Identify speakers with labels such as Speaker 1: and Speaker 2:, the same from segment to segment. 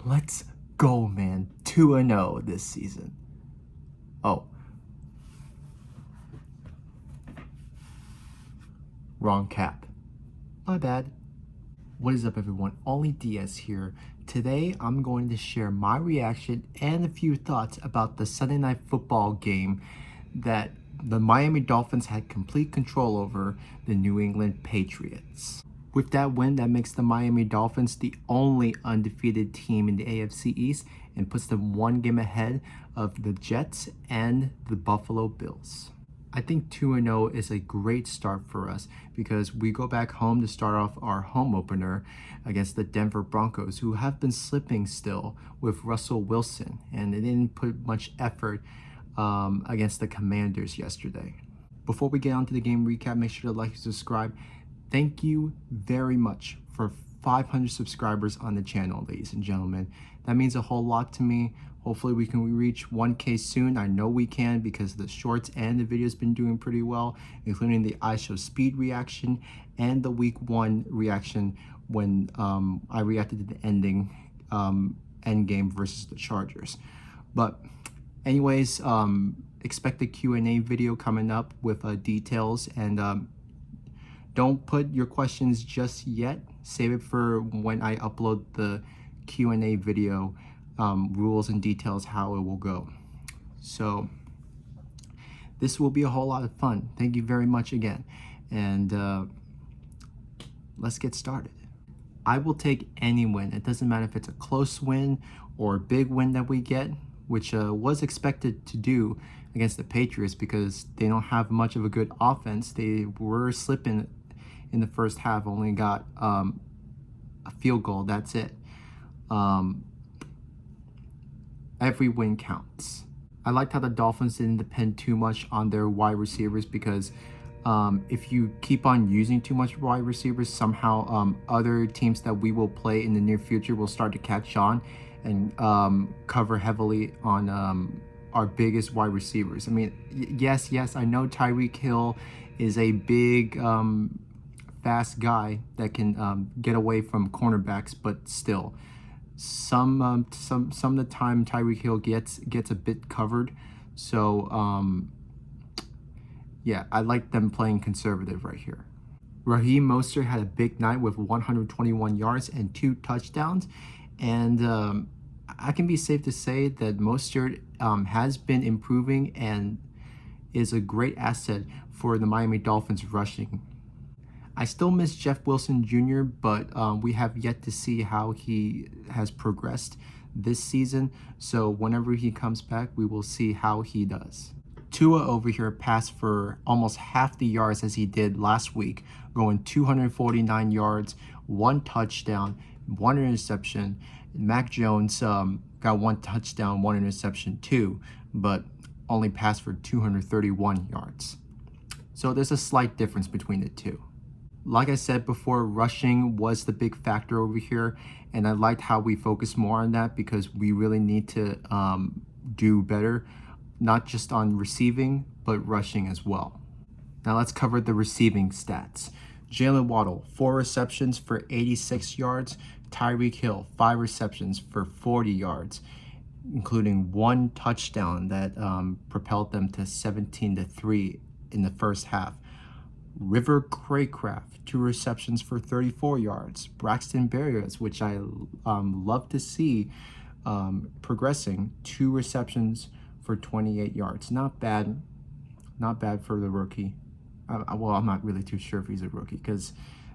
Speaker 1: Let's go, man. 2-0 this season. Oh. Wrong cap. My bad. What is up, everyone? Only Diaz here. Today, I'm going to share my reaction and a few thoughts about the Sunday Night Football game that the Miami Dolphins had complete control over the New England Patriots. With that win, that makes the Miami Dolphins the only undefeated team in the AFC East and puts them one game ahead of the Jets and the Buffalo Bills. I think 2-0 is a great start for us because we go back home to start off our home opener against the Denver Broncos, who have been slipping still with Russell Wilson, and they didn't put much effort against the Commanders yesterday. Before we get on to the game recap, make sure to like and subscribe. Thank you very much for 500 subscribers on the channel, ladies and gentlemen. That means a whole lot to me. Hopefully we can reach 1K soon. I know we can because the shorts and the video's been doing pretty well, including the I Show Speed reaction and the week 1 reaction when I reacted to the end game versus the Chargers. But anyways, expect the Q&A video coming up with details, and don't put your questions just yet. Save it for when I upload the Q&A video, rules and details how it will go. So this will be a whole lot of fun. Thank you very much again. And let's get started. I will take any win. It doesn't matter if it's a close win or a big win that we get, which was expected to do against the Patriots because they don't have much of a good offense. They were slipping in the first half, only got a field goal. That's it. Every win counts. I liked how the Dolphins didn't depend too much on their wide receivers because if you keep on using too much wide receivers, somehow other teams that we will play in the near future will start to catch on and cover heavily on our biggest wide receivers. I mean, yes, I know Tyreek Hill is a big, fast guy that can get away from cornerbacks, but still, some of the time Tyreek Hill gets a bit covered. So yeah, I like them playing conservative right here. Raheem Mostert had a big night with 121 yards and 2 touchdowns, and I can be safe to say that Mostert has been improving and is a great asset for the Miami Dolphins rushing. I still miss Jeff Wilson Jr., but we have yet to see how he has progressed this season. So whenever he comes back, we will see how he does. Tua over here passed for almost half the yards as he did last week, going 249 yards, 1 touchdown, 1 interception. Mac Jones got 1 touchdown, 1 interception too, but only passed for 231 yards. So there's a slight difference between the two. Like I said before, rushing was the big factor over here, and I liked how we focused more on that because we really need to do better, not just on receiving, but rushing as well. Now let's cover the receiving stats. Jalen Waddle, 4 receptions for 86 yards. Tyreek Hill, 5 receptions for 40 yards, including 1 touchdown that propelled them to 17-3 in the first half. River Craycraft, 2 receptions for 34 yards. Braxton Berrios, which I love to see progressing, 2 receptions for 28 yards. Not bad for the rookie. Well, I'm not really too sure if he's a rookie because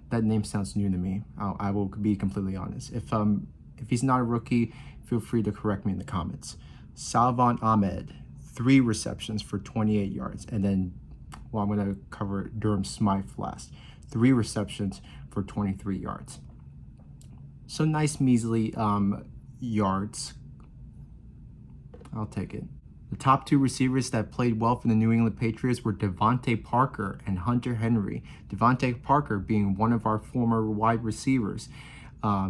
Speaker 1: that name sounds new to me. I will be completely honest. If he's not a rookie, feel free to correct me in the comments. Salvon Ahmed, 3 receptions for 28 yards, and then, well, I'm going to cover Durham Smythe last. 3 receptions for 23 yards. So nice measly yards. I'll take it. The top 2 receivers that played well for the New England Patriots were Devontae Parker and Hunter Henry. Devontae Parker being one of our former wide receivers.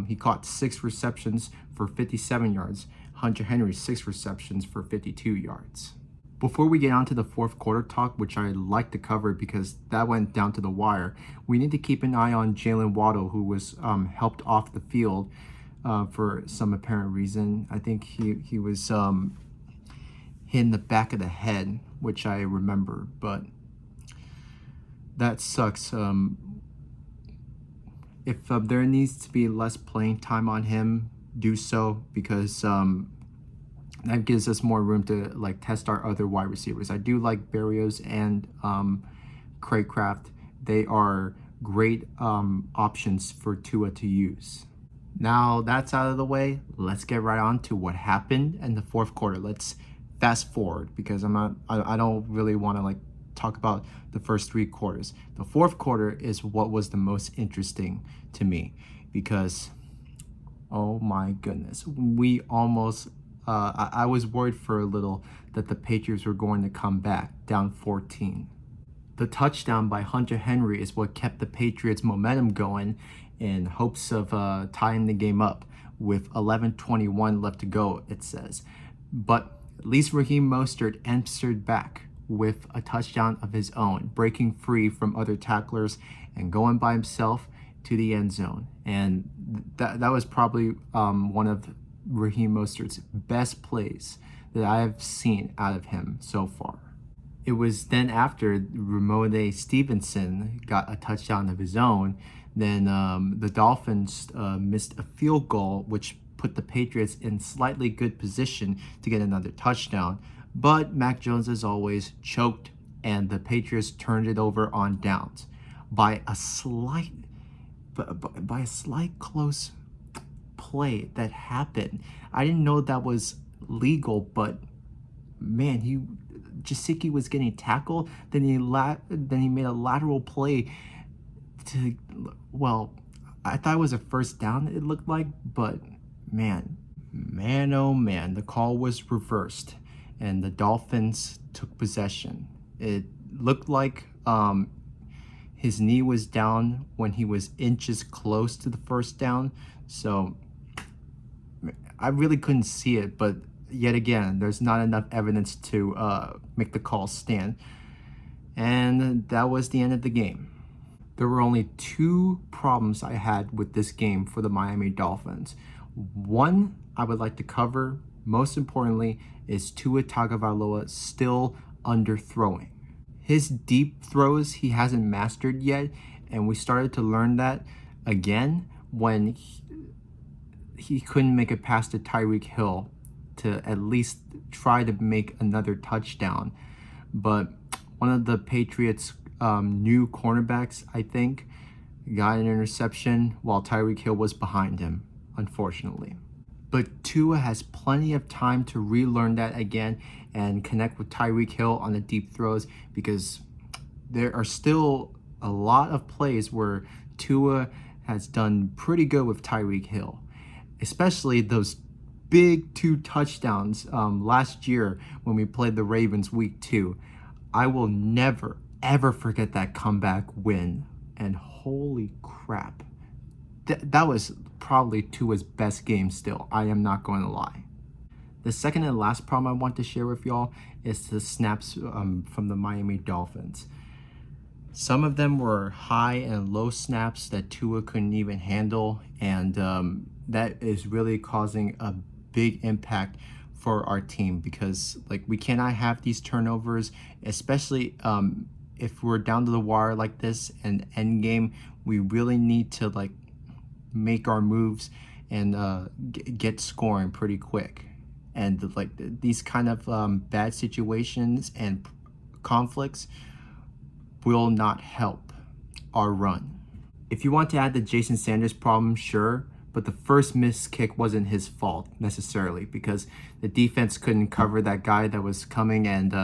Speaker 1: He caught 6 receptions for 57 yards. Hunter Henry, 6 receptions for 52 yards. Before we get on to the fourth quarter talk, which I like to cover because that went down to the wire, we need to keep an eye on Jalen Waddle, who was helped off the field for some apparent reason. I think he was hit in the back of the head, which I remember, but that sucks. If there needs to be less playing time on him, do so, because that gives us more room to like test our other wide receivers. I do like Berrios and Craycraft. They are great options for Tua to use. Now that's out of the way, let's get right on to what happened in the fourth quarter. Let's fast forward because I don't really want to like talk about the first 3 quarters. The fourth quarter is what was the most interesting to me because, oh my goodness, we almost I was worried for a little that the Patriots were going to come back down 14. The touchdown by Hunter Henry is what kept the Patriots' momentum going in hopes of tying the game up with 11:21 left to go, it says. But at least Raheem Mostert answered back with a touchdown of his own, breaking free from other tacklers and going by himself to the end zone. And that was probably one of Raheem Mostert's best plays that I have seen out of him so far. It was then after Ramondre Stevenson got a touchdown of his own, then the Dolphins missed a field goal, which put the Patriots in slightly good position to get another touchdown. But Mac Jones, as always, choked, and the Patriots turned it over on downs by a slight close play that happened. I didn't know that was legal, but man, Gesicki was getting tackled. Then he made a lateral play to, well, I thought it was a first down. It looked like, but man, oh man, the call was reversed, and the Dolphins took possession. It looked like his knee was down when he was inches close to the first down, so I really couldn't see it, but yet again, there's not enough evidence to make the call stand. And that was the end of the game. There were only 2 problems I had with this game for the Miami Dolphins. One I would like to cover, most importantly, is Tua Tagovailoa still underthrowing. His deep throws he hasn't mastered yet, and we started to learn that again when he couldn't make it past to Tyreek Hill to at least try to make another touchdown. But one of the Patriots' new cornerbacks, I think, got an interception while Tyreek Hill was behind him, unfortunately. But Tua has plenty of time to relearn that again and connect with Tyreek Hill on the deep throws, because there are still a lot of plays where Tua has done pretty good with Tyreek Hill, especially those big 2 touchdowns last year when we played the Ravens week 2. I will never, ever forget that comeback win. And holy crap, that was probably Tua's best game still. I am not going to lie. The second and last problem I want to share with y'all is the snaps from the Miami Dolphins. Some of them were high and low snaps that Tua couldn't even handle, and that is really causing a big impact for our team, because like we cannot have these turnovers, especially if we're down to the wire like this and end game. We really need to like make our moves and get scoring pretty quick. And like these kind of bad situations and conflicts will not help our run. If you want to add the Jason Sanders problem, sure, but the first missed kick wasn't his fault necessarily, because the defense couldn't cover that guy that was coming and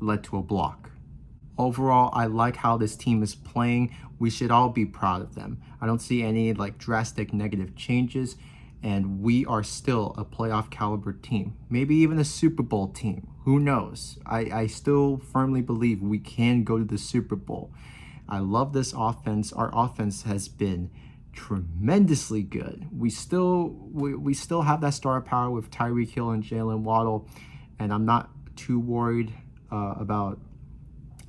Speaker 1: led to a block. Overall, I like how this team is playing. We should all be proud of them. I don't see any like drastic negative changes, and we are still a playoff caliber team, maybe even a Super Bowl team. Who knows? I still firmly believe we can go to the Super Bowl. I love this offense. Our offense has been tremendously good. We still have that star power with Tyreek Hill and Jalen Waddle, and I'm not too worried about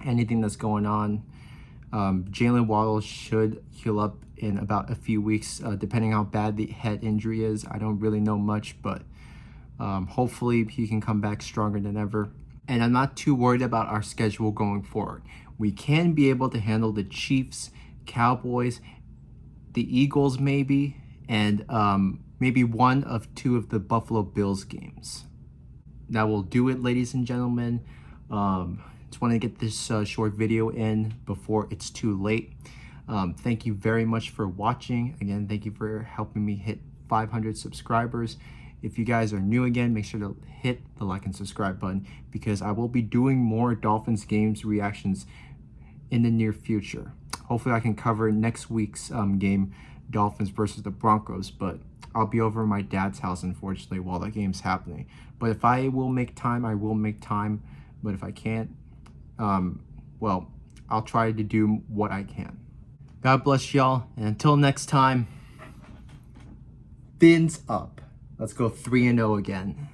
Speaker 1: anything that's going on Jalen Waddle should heal up in about a few weeks, depending how bad the head injury is. I don't really know much, but hopefully he can come back stronger than ever. And I'm not too worried about our schedule going forward. We can be able to handle the Chiefs, Cowboys, the Eagles maybe, and maybe one of two of the Buffalo Bills games. That will do it, ladies and gentlemen. Just want to get this short video in before it's too late. Thank you very much for watching. Again, thank you for helping me hit 500 subscribers. If you guys are new again, make sure to hit the like and subscribe button, because I will be doing more Dolphins games reactions in the near future. Hopefully I can cover next week's game, Dolphins versus the Broncos, but I'll be over at my dad's house, unfortunately, while that game's happening. But if I will make time, I will make time. But if I can't, well, I'll try to do what I can. God bless y'all, and until next time, fins up. Let's go 3-0 again.